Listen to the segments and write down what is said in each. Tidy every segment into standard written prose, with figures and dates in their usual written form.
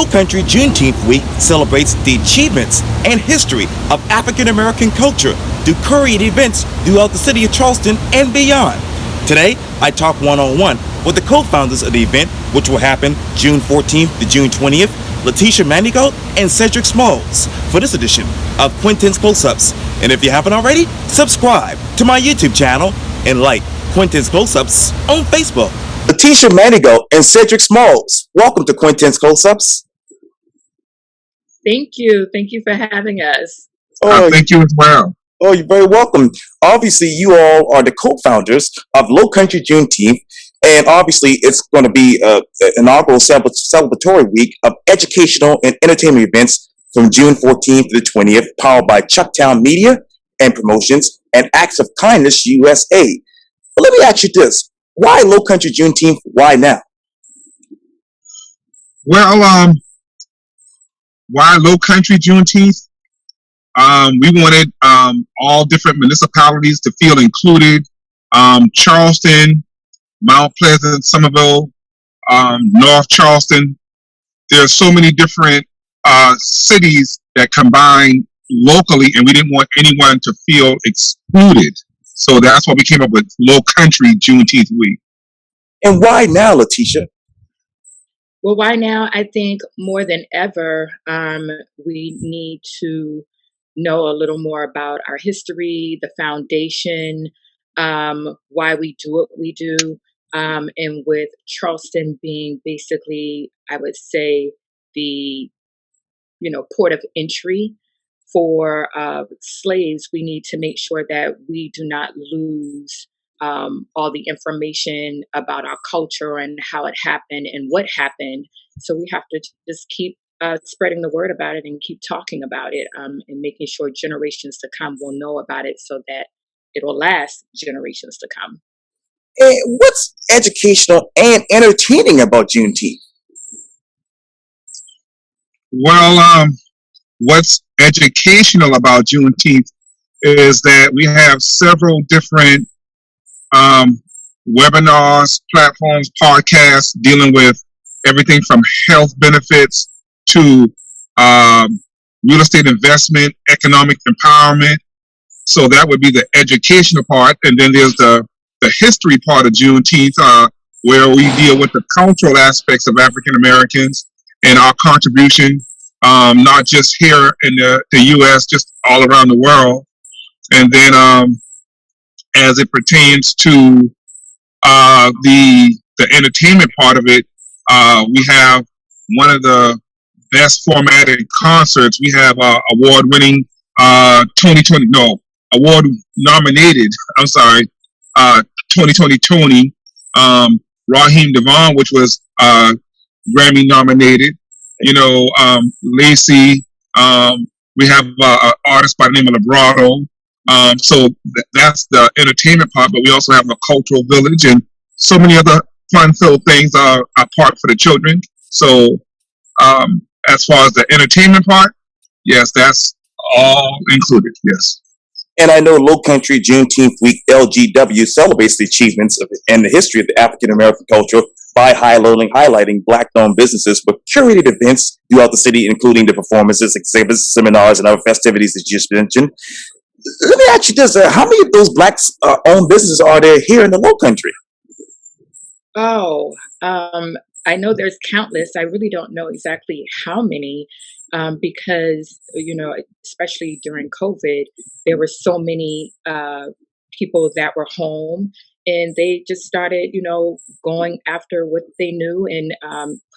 Lowcountry Juneteenth week celebrates the achievements and history of African American culture through curated events throughout the city of Charleston and beyond. Today, I talk one-on-one with the co-founders of the event, which will happen June 14th to June 20th, Latisha Manigault and Cedric for this edition of Quintin's Close-Ups. And if you haven't already, subscribe to my YouTube channel and like Quintin's Close-Ups on Facebook. Latisha Manigault and Cedric welcome to Quintin's Close-Ups. Thank you. Thank you for having us. Thank you as well. Oh, you're very welcome. Obviously, you all are the co-founders of Lowcountry Juneteenth, and obviously, it's going to be an inaugural celebratory week of educational and entertainment events from June 14th to the 20th, powered by Chucktown Media and Promotions and Acts of Kindness USA. But let me ask you this. Why Lowcountry Juneteenth? Why now? Well, why Lowcountry Juneteenth? We wanted all different municipalities to feel included. Charleston, Mount Pleasant, Somerville, North Charleston. There are so many different cities that combine locally, and we didn't want anyone to feel excluded. So that's why we came up with Lowcountry Juneteenth week. And why now, Latisha? Well, why now? I think more than ever, we need to know a little more about our history, the foundation, why we do what we do. And with Charleston being basically, I would say, the, port of entry for slaves, we need to make sure that we do not lose all the information about our culture and how it happened and what happened. So we have to just keep spreading the word about it and keep talking about it, and making sure generations to come will know about it so that it will last generations to come. And what's educational and entertaining about Juneteenth? Well, what's educational about Juneteenth is that we have several different webinars, platforms, podcasts dealing with everything from health benefits to real estate investment, economic empowerment. So that would be the educational part. And then there's the history part of Juneteenth, where we deal with the cultural aspects of African Americans and our contribution, not just here in the U.S., just all around the world. And then as it pertains to the entertainment part of it, we have one of the best formatted concerts. We have award-winning award-nominated, 2020 Tony, Raheem Devon, which was Grammy nominated. Lacey. We have an artist by the name of Vibrato. So that's the entertainment part, but we also have a cultural village and so many other fun-filled things are part for the children. So as far as the entertainment part, yes, that's all included, yes. And I know Lowcountry Juneteenth Week LGW celebrates the achievements and the history of the African American culture by highlighting Black-owned businesses with curated events throughout the city, including the performances, exhibits, seminars, and other festivities that you just mentioned. Let me ask you this: how many of those Black-owned businesses are there here in the Lowcountry? Oh, I know there's countless. I really don't know exactly how many. Because, especially during COVID, there were so many people that were home and they just started, going after what they knew and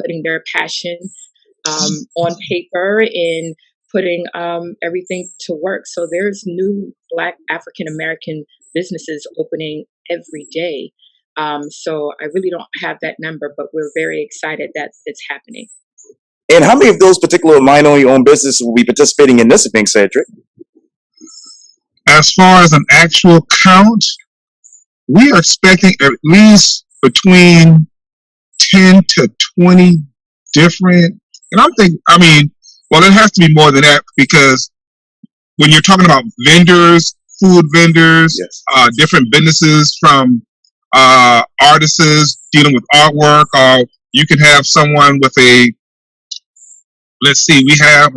putting their passion on paper and putting everything to work. So there's new Black African American businesses opening every day. So I really don't have that number, but we're very excited that it's happening. And how many of those particular minority-owned businesses will be participating in this event, Cedric? As far as an actual count, we are expecting at least between 10 to 20 different, and it has to be more than that, because when you're talking about vendors, food vendors, yes, different businesses from artists dealing with artwork, or you can have someone with a let's see, we have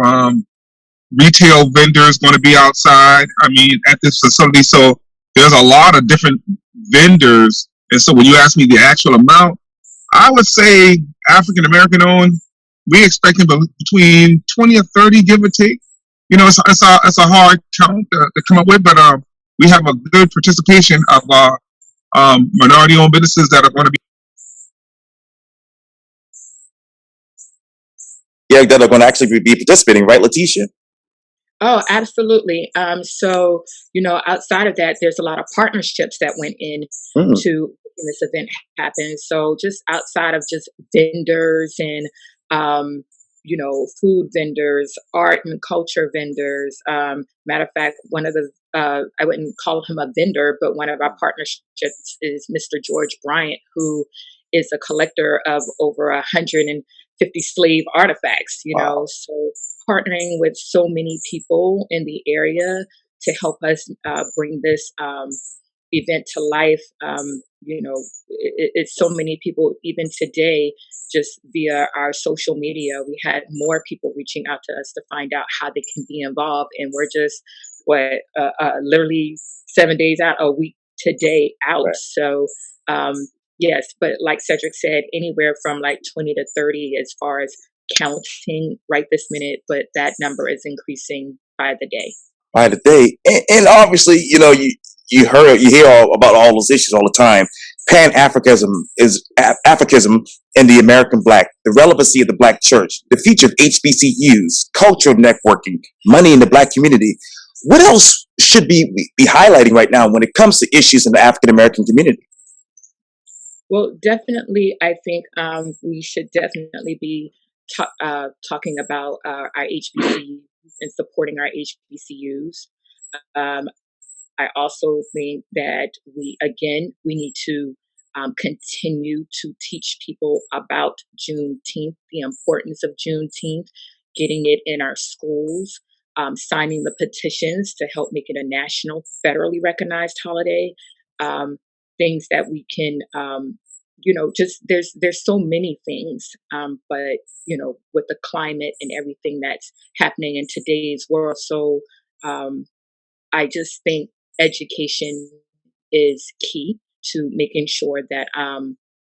retail vendors going to be outside. I mean, at this facility. So there's a lot of different vendors. And so when you ask me the actual amount, I would say African American owned, we expecting between 20 or 30, give or take. You know, it's a hard count to come up with, but we have a good participation of minority owned businesses that are going to be. Yeah, that are going to actually be participating, right, Latisha? Oh, absolutely. So, outside of that, there's a lot of partnerships that went in to making this event happen. So just outside of just vendors and, food vendors, art and culture vendors. Matter of fact, one of the, I wouldn't call him a vendor, but one of our partnerships is Mr. George Bryant, who is a collector of over 150 slave artifacts, Wow. so partnering with so many people in the area to help us bring this event to life. It's so many people, even today, just via our social media, we had more people reaching out to us to find out how they can be involved. And we're just, literally 7 days out, a week today out. Right. So, yes, but like Cedric said, anywhere from like 20 to 30 as far as counting right this minute, but that number is increasing by the day. By the day, and obviously, you hear about all those issues all the time. Pan Africanism is Africanism in the American Black, the relevancy of the Black church, the future of HBCUs, cultural networking, money in the Black community. What else should be highlighting right now when it comes to issues in the African American community? Well, definitely, I think we should definitely be talking about our HBCUs and supporting our HBCUs. Um, I also think that we need to continue to teach people about Juneteenth, the importance of Juneteenth, getting it in our schools, signing the petitions to help make it a national, federally recognized holiday. Things that we can, just there's so many things, but with the climate and everything that's happening in today's world, so I just think education is key to making sure that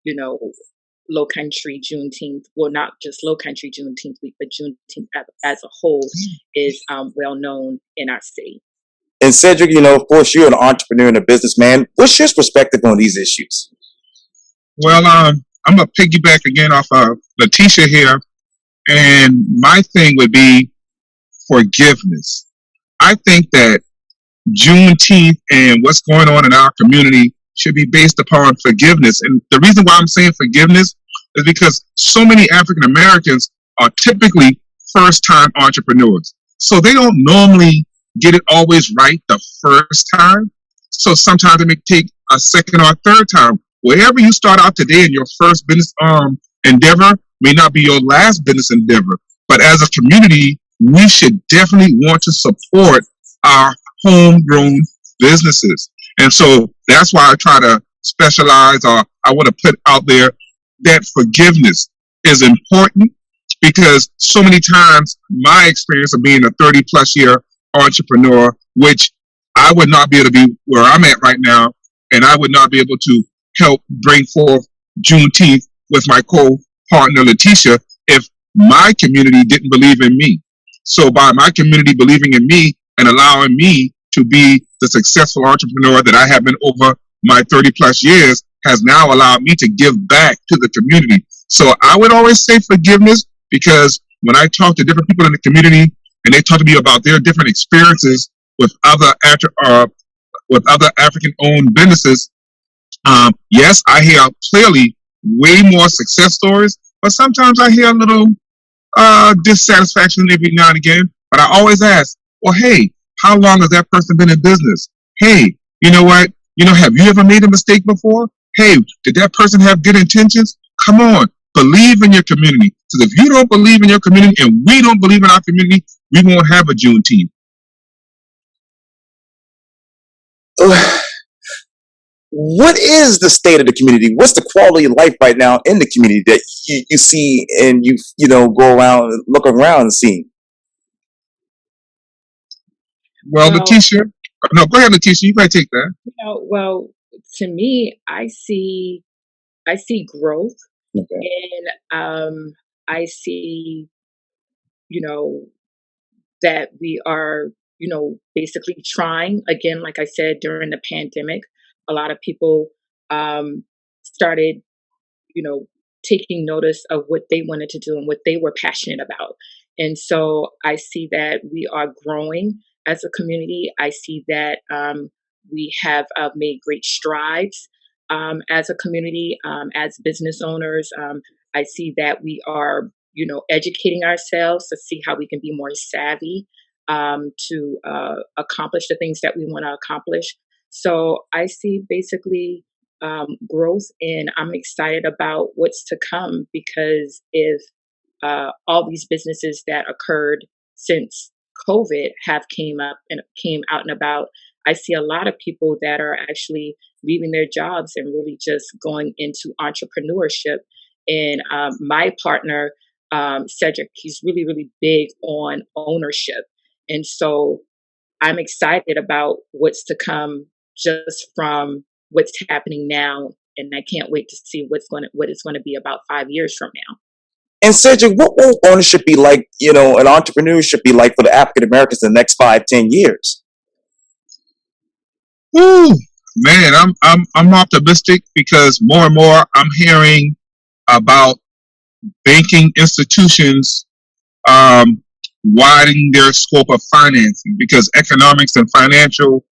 you know Lowcountry Juneteenth, well, not just Lowcountry Juneteenth week, but Juneteenth as a whole is well known in our city. And Cedric, of course, you're an entrepreneur and a businessman. What's your perspective on these issues? Well, I'm gonna piggyback again off of Latisha here, and my thing would be forgiveness. I think that Juneteenth and what's going on in our community should be based upon forgiveness. And the reason why I'm saying forgiveness is because so many African Americans are typically first time entrepreneurs. So they don't normally get it always right the first time. So sometimes it may take a second or a third time. Wherever you start out today in your first business endeavor may not be your last business endeavor. But as a community, we should definitely want to support our homegrown businesses. And so that's why I try to specialize, or I want to put out there that forgiveness is important, because so many times my experience of being a 30 plus year entrepreneur, which I would not be able to be where I'm at right now, and I would not be able to help bring forth Juneteenth with my co-partner Latisha if my community didn't believe in me. So by my community believing in me and allowing me to be the successful entrepreneur that I have been over my 30 plus years has now allowed me to give back to the community. So I would always say forgiveness, because when I talk to different people in the community and they talk to me about their different experiences with other African owned businesses, yes, I hear clearly way more success stories, but sometimes I hear a little dissatisfaction every now and again. But I always ask, well, hey, how long has that person been in business? Hey, you know what? Have you ever made a mistake before? Hey, did that person have good intentions? Come on, believe in your community. Because if you don't believe in your community and we don't believe in our community, we won't have a Juneteenth. what is the state of the community? What's the quality of life right now in the community that you see and go around, look around and see? Well, Well, Latisha, no, go ahead, Latisha. You might take that. well, to me, I see growth, Okay. and I see, you know, that we are, basically trying again. Like I said, during the pandemic, a lot of people started, you know, taking notice of what they wanted to do and what they were passionate about. And so I see that we are growing as a community. I see that we have made great strides as a community, as business owners. I see that we are, educating ourselves to see how we can be more savvy to accomplish the things that we want to accomplish. So I see basically growth, and I'm excited about what's to come because if all these businesses that occurred since COVID have came out and about, I see a lot of people that are actually leaving their jobs and really just going into entrepreneurship. And my partner, Cedric, he's really, really big on ownership. And so I'm excited about what's to come just from what's happening now, and I can't wait to see what it's going to be about 5 years from now. And Cedric, what will ownership be like, and entrepreneurship be like for the African Americans in the next 5, 10 years? Woo, man, I'm optimistic because more and more I'm hearing about banking institutions um, widening their scope of financing because economics and financial,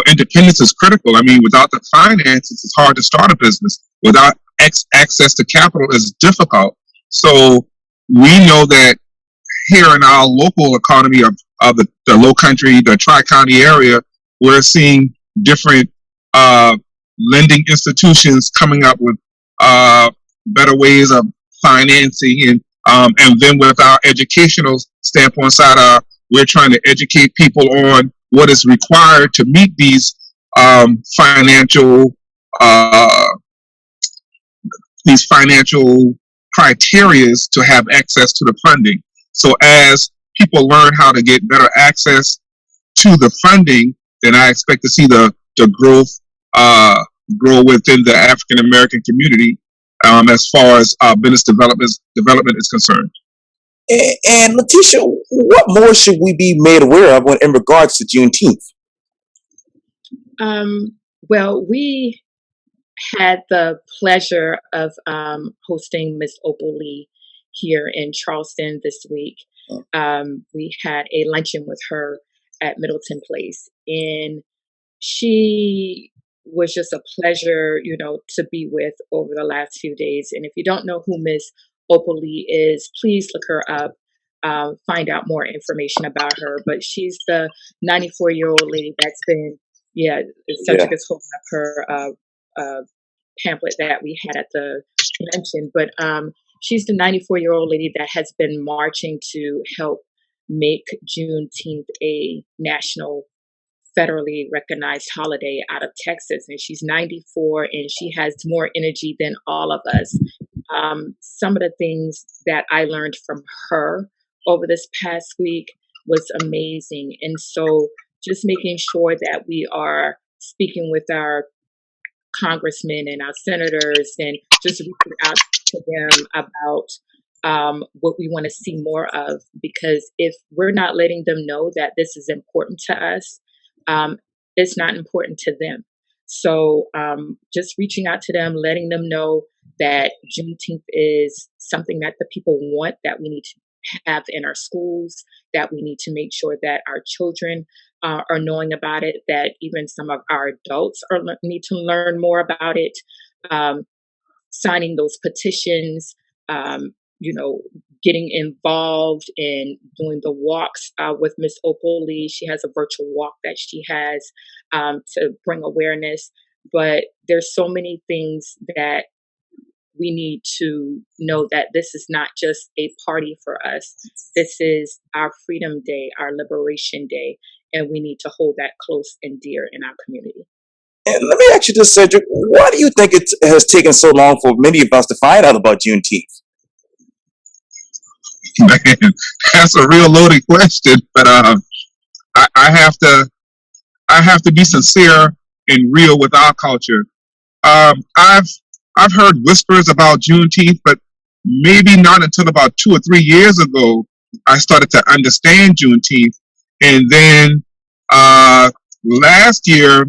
independence is critical. I mean, without the finances, it's hard to start a business. Without access to capital, is difficult. So we know that here in our local economy of the Lowcountry, the Tri-County area, we're seeing different lending institutions coming up with better ways of financing, and then with our educational standpoint side, we're trying to educate people on what is required to meet financial uh, these financial criterias to have access to the funding. So as people learn how to get better access to the funding, then I expect to see the growth grow within the African American community as far as business development is concerned. And Latisha, what more should we be made aware of in regards to Juneteenth? Well, we had the pleasure of hosting Miss Opal Lee here in Charleston this week. We had a luncheon with her at Middleton Place, and she was just a pleasure, to be with over the last few days. And if you don't know who Miss Opal Lee is, please look her up, find out more information about her. But she's the 94-year-old lady that's been, yeah, Yeah. Cedric is holding up her pamphlet that we had at the convention. But she's the 94-year-old lady that has been marching to help make Juneteenth a national federally recognized holiday out of Texas. And she's 94 and she has more energy than all of us. Some of the things that I learned from her over this past week was amazing. And so just making sure that we are speaking with our congressmen and our senators and just reaching out to them about what we want to see more of. Because if we're not letting them know that this is important to us, it's not important to them. So just reaching out to them, letting them know that Juneteenth is something that the people want, that we need to have in our schools, that we need to make sure that our children are knowing about it, that even some of our adults need to learn more about it, signing those petitions, you know, getting involved in doing the walks with Miss Opal Lee. She has a virtual walk that she has to bring awareness. But there's so many things that we need to know, that this is not just a party for us. This is our Freedom Day, our Liberation Day, and we need to hold that close and dear in our community. And let me ask you this, Cedric. Why do you think it has taken so long for many of us to find out about Juneteenth? Man, that's a real loaded question, but I have to be sincere and real with our culture. I've heard whispers about Juneteenth, but maybe not until about 2 or 3 years ago I started to understand Juneteenth, and then last year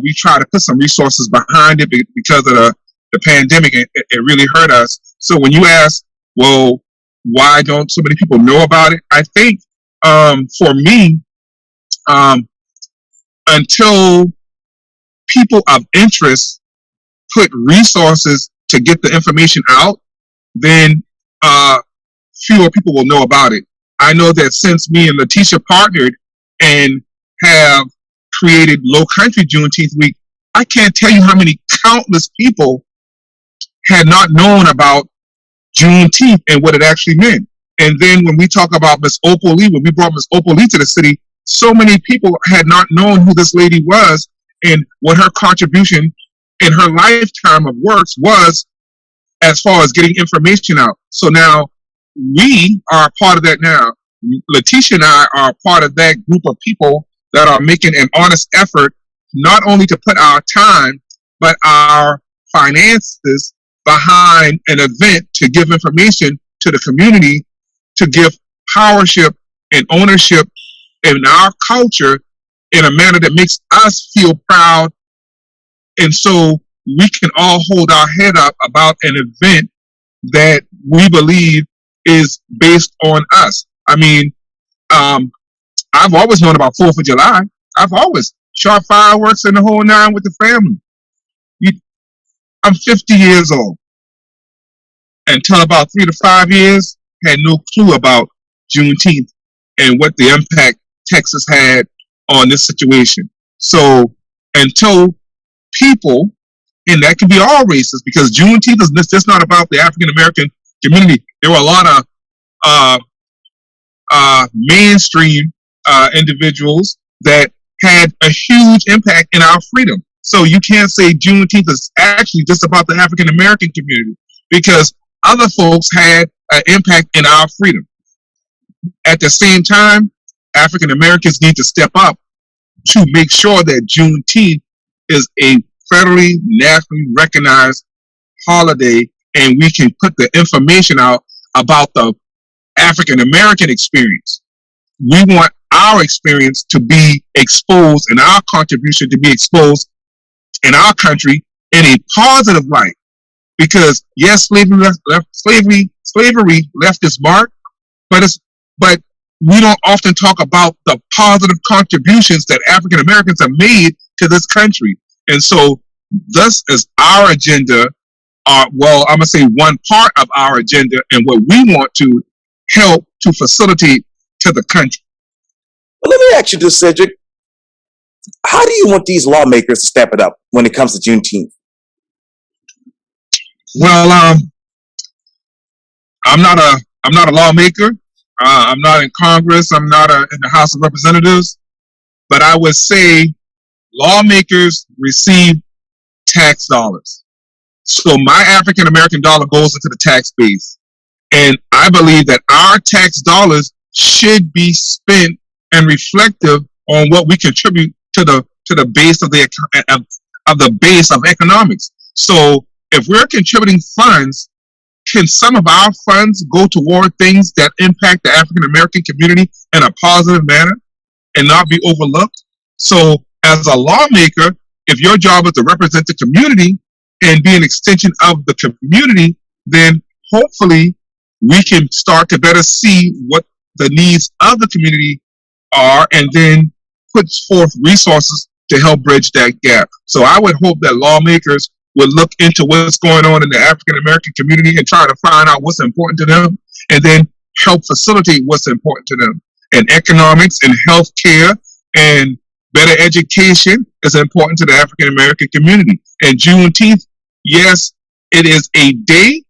we tried to put some resources behind it because of the pandemic. It really hurt us. So when you ask, well, why don't so many people know about it? I think for me, until people of interest put resources to get the information out, then fewer people will know about it. I know that since me and Latisha partnered and have created Lowcountry Juneteenth week, I can't tell you how many countless people had not known about Juneteenth and what it actually meant. And then when we talk about Miss Opal Lee, when we brought Miss Opal Lee to the city, so many people had not known who this lady was and what her contribution in her lifetime of works was as far as getting information out. So now we are a part of that now. Latisha and I are part of that group of people that are making an honest effort, not only to put our time, but our finances behind an event to give information to the community, to give powership and ownership in our culture in a manner that makes us feel proud. And so we can all hold our head up about an event that we believe is based on us. I mean, I've always known about 4th of July. I've always shot fireworks in the whole nine with the family. I'm 50 years old. Until about 3 to 5 years, had no clue about Juneteenth and what the impact Texas had on this situation. So until people, and that can be all races, because Juneteenth is just not about the African American community. There were a lot of mainstream individuals that had a huge impact in our freedom. So you can't say Juneteenth is actually just about the African American community, because other folks had an impact in our freedom. At the same time, African Americans need to step up to make sure that Juneteenth is a federally, nationally recognized holiday, and we can put the information out about the African American experience. We want our experience to be exposed and our contribution to be exposed in our country in a positive light. Because yes, slavery left its mark, but we don't often talk about the positive contributions that African Americans have made to this country. And so this is our agenda, I'm going to say one part of our agenda, and what we want to help to facilitate to the country. Well, let me ask you this, Cedric. How do you want these lawmakers to step it up when it comes to Juneteenth? Well, I'm not a lawmaker. I'm not in Congress. I'm not in the House of Representatives. But I would say lawmakers receive tax dollars. So my African American dollar goes into the tax base. And I believe that our tax dollars should be spent and reflective on what we contribute to the base of the base of economics. So if we're contributing funds, can some of our funds go toward things that impact the African American community in a positive manner and not be overlooked? So as a lawmaker, if your job is to represent the community and be an extension of the community, then hopefully we can start to better see what the needs of the community are and then put forth resources to help bridge that gap. So I would hope that lawmakers would look into what's going on in the African American community and try to find out what's important to them, and then help facilitate what's important to them. And economics and healthcare and better education is important to the African American community. And Juneteenth, yes, it is a day,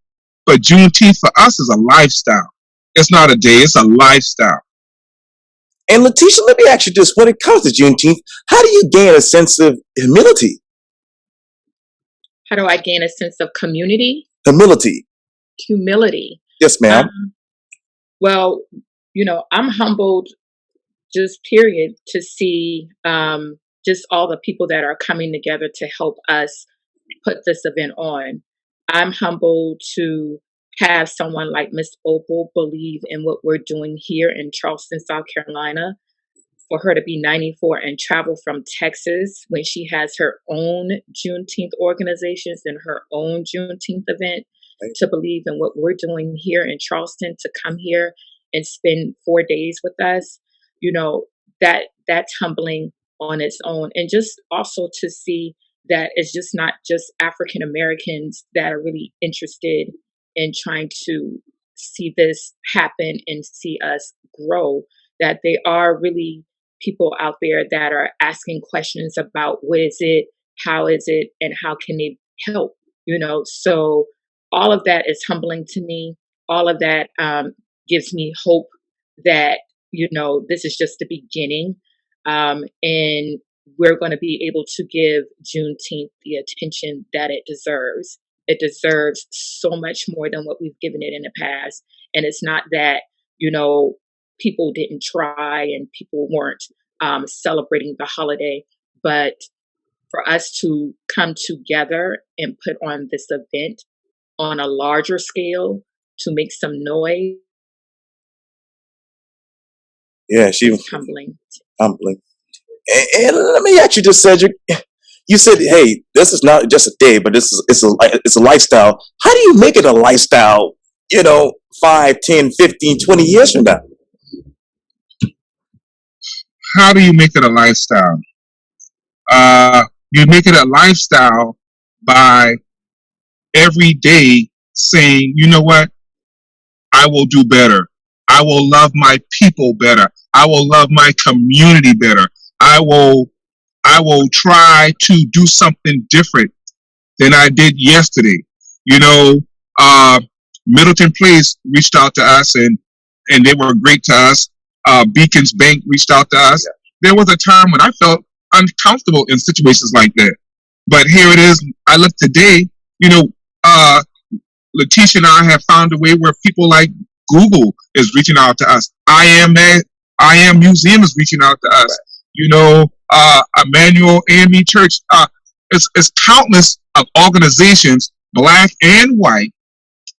but Juneteenth for us is a lifestyle. It's not a day, it's a lifestyle. And Latisha, let me ask you this. When it comes to Juneteenth, how do you gain a sense of humility? How do I gain a sense of community? Humility. Humility. Yes, ma'am. Well, I'm humbled, just period, to see just all the people that are coming together to help us put this event on. I'm humbled to have someone like Miss Opal believe in what we're doing here in Charleston, South Carolina. For her to be 94 and travel from Texas when she has her own Juneteenth organizations and her own Juneteenth event, to believe in what we're doing here in Charleston, to come here and spend 4 days with us, that's humbling on its own. And just also to see that it's just not just African Americans that are really interested in trying to see this happen and see us grow, that they are really people out there that are asking questions about what is it, how is it, and how can they help, So all of that is humbling to me. All of that gives me hope that, this is just the beginning. And we're going to be able to give Juneteenth the attention that it deserves. It deserves so much more than what we've given it in the past. And it's not that, people didn't try and people weren't celebrating the holiday, but for us to come together and put on this event on a larger scale to make some noise. Yeah, she was humbling. Humbling. And let me ask you this, Cedric. You said, hey, this is not just a day, but it's a lifestyle. How do you make it a lifestyle, 5, 10, 15, 20 years from now? How do you make it a lifestyle? You make it a lifestyle by every day saying, you know what? I will do better. I will love my people better. I will love my community better. I will try to do something different than I did yesterday. Middleton Place reached out to us and they were great to us. Beacons Bank reached out to us. There was a time when I felt uncomfortable in situations like that. But here it is. I look today, Latisha and I have found a way where people like Google is reaching out to us. I Am Museum is reaching out to us. Emmanuel AME Church. It's countless of organizations, black and white,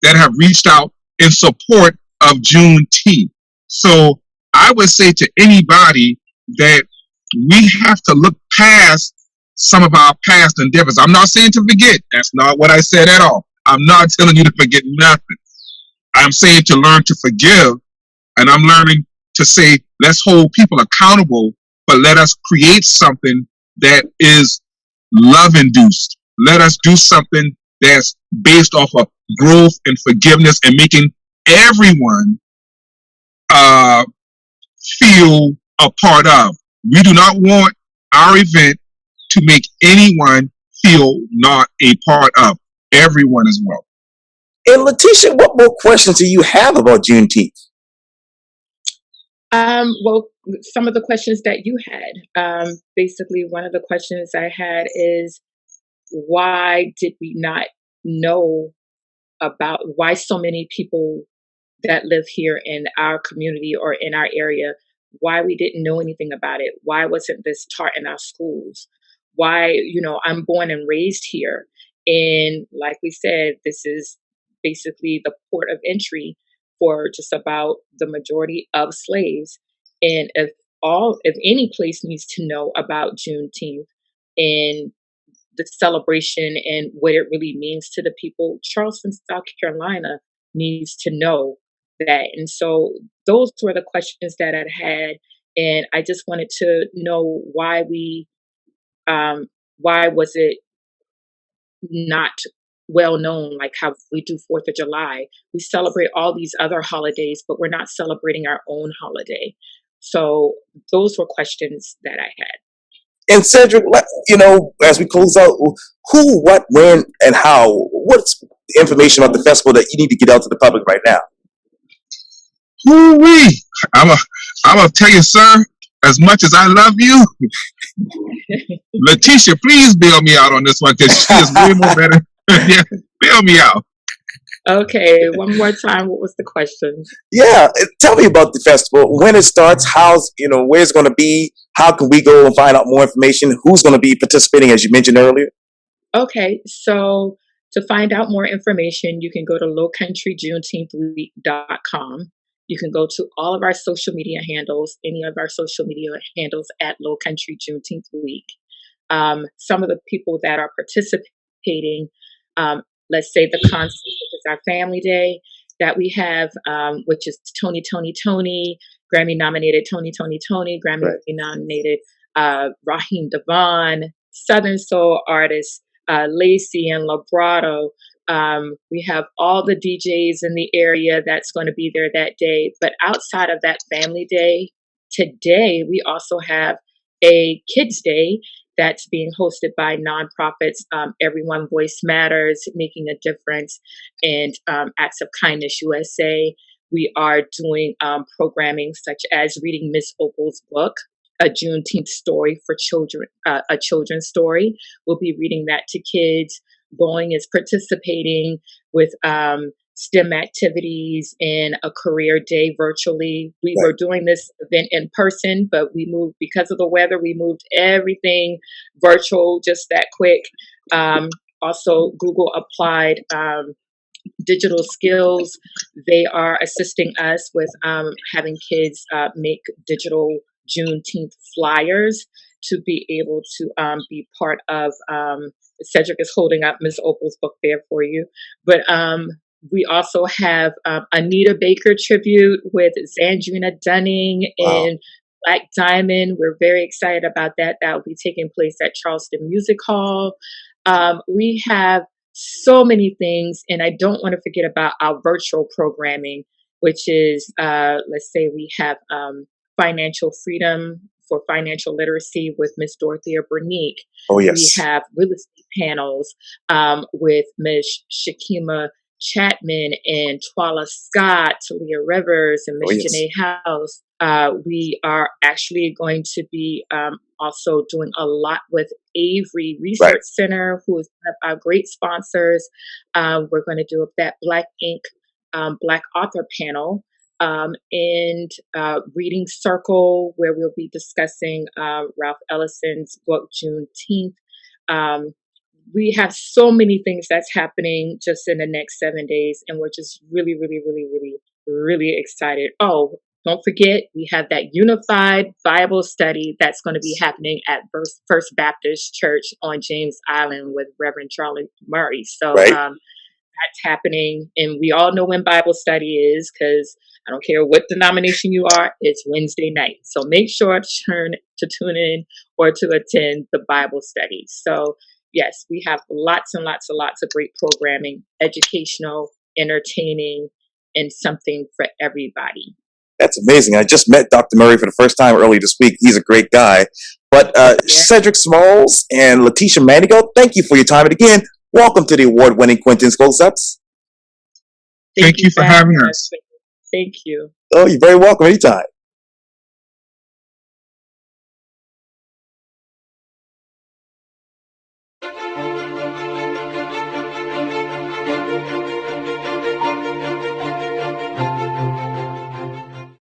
that have reached out in support of Juneteenth. So I would say to anybody that we have to look past some of our past endeavors. I'm not saying to forget. That's not what I said at all. I'm not telling you to forget nothing. I'm saying to learn to forgive, and I'm learning to say, let's hold people accountable, but let us create something that is love-induced. Let us do something that's based off of growth and forgiveness and making everyone feel a part of. We do not want our event to make anyone feel not a part of. Everyone as well. And Latisha, what more questions do you have about Juneteenth? Well, some of the questions that you had. Basically, one of the questions I had is, why did we not know about why so many people that live here in our community or in our area, why we didn't know anything about it? Why wasn't this taught in our schools? Why, I'm born and raised here. And like we said, this is basically the port of entry for just about the majority of slaves. And if any place needs to know about Juneteenth and the celebration and what it really means to the people, Charleston, South Carolina needs to know that. And so those were the questions that I'd had. And I just wanted to know why was it not well known, like how we do 4th of July. We celebrate all these other holidays, but we're not celebrating our own holiday. So those were questions that I had. And Cedric, as we close out, who, what, when, and how, what's the information about the festival that you need to get out to the public right now? Who-wee. I will tell you, sir, as much as I love you, Latisha, please bail me out on this one because she is way more better. Yeah, bail me out. Okay, one more time. What was the question? Yeah, tell me about the festival. When it starts, where it's going to be, how can we go and find out more information? Who's going to be participating, as you mentioned earlier? Okay, so to find out more information, you can go to lowcountryjuneteenthweek.com. You can go to all of our social media handles, any of our social media handles at Lowcountry Juneteenth Week. Some of the people that are participating, let's say the concert, which is our family day that we have, which is Tony, Grammy nominated Tony, Grammy Right. nominated Raheem Devon, Southern Soul artist Lacey and Labrato. We have all the DJs in the area that's going to be there that day. But outside of that family day, today we also have a kids day that's being hosted by nonprofits, Everyone Voice Matters, Making a Difference, and Acts of Kindness USA. We are doing programming such as reading Miss Opal's book, A Juneteenth Story for Children, a children's story. We'll be reading that to kids. Boeing is participating with STEM activities and a career day virtually. We Right. were doing this event in person, but we moved because of the weather. We moved everything virtual just that quick. Also, Google applied digital skills. They are assisting us with having kids make digital Juneteenth flyers to be able to be part of. Cedric is holding up Miss Opal's book there for you, but we also have Anita Baker tribute with Zandrina Dunning Wow. and Black Diamond. We're very excited about that. That will be taking place at Charleston Music Hall. We have so many things, and I don't want to forget about our virtual programming, which is, let's say we have financial freedom for financial literacy with Miss Dorothea Bernique. Oh, We yes. have real estate panels with Miss Shakima Chapman and Twala Scott, Talia Rivers, and Oh, Miss yes. Janae House. We are actually going to be also doing a lot with Avery Research Right. Center, who is one of our great sponsors. We're going to do that Black Ink Black Author panel and Reading Circle, where we'll be discussing Ralph Ellison's book, Juneteenth. We have so many things that's happening just in the next 7 days, and we're just really, really, really, really, really excited. Oh, don't forget, we have that unified Bible study that's going to be happening at First Baptist Church on James Island with Reverend Charlie Murray. So Right. that's happening, and we all know when Bible study is because I don't care what denomination you are, it's Wednesday night. So make sure to tune in or to attend the Bible study. So yes, we have lots and lots and lots of great programming, educational, entertaining, and something for everybody. That's amazing. I just met Dr. Murray for the first time earlier this week. He's a great guy. But Yeah. Cedric Smalls and Latisha Manigault, thank you for your time. And again, welcome to the award-winning Quintin's Close-Ups. Thank you for having us. Thank you. Oh, you're very welcome anytime.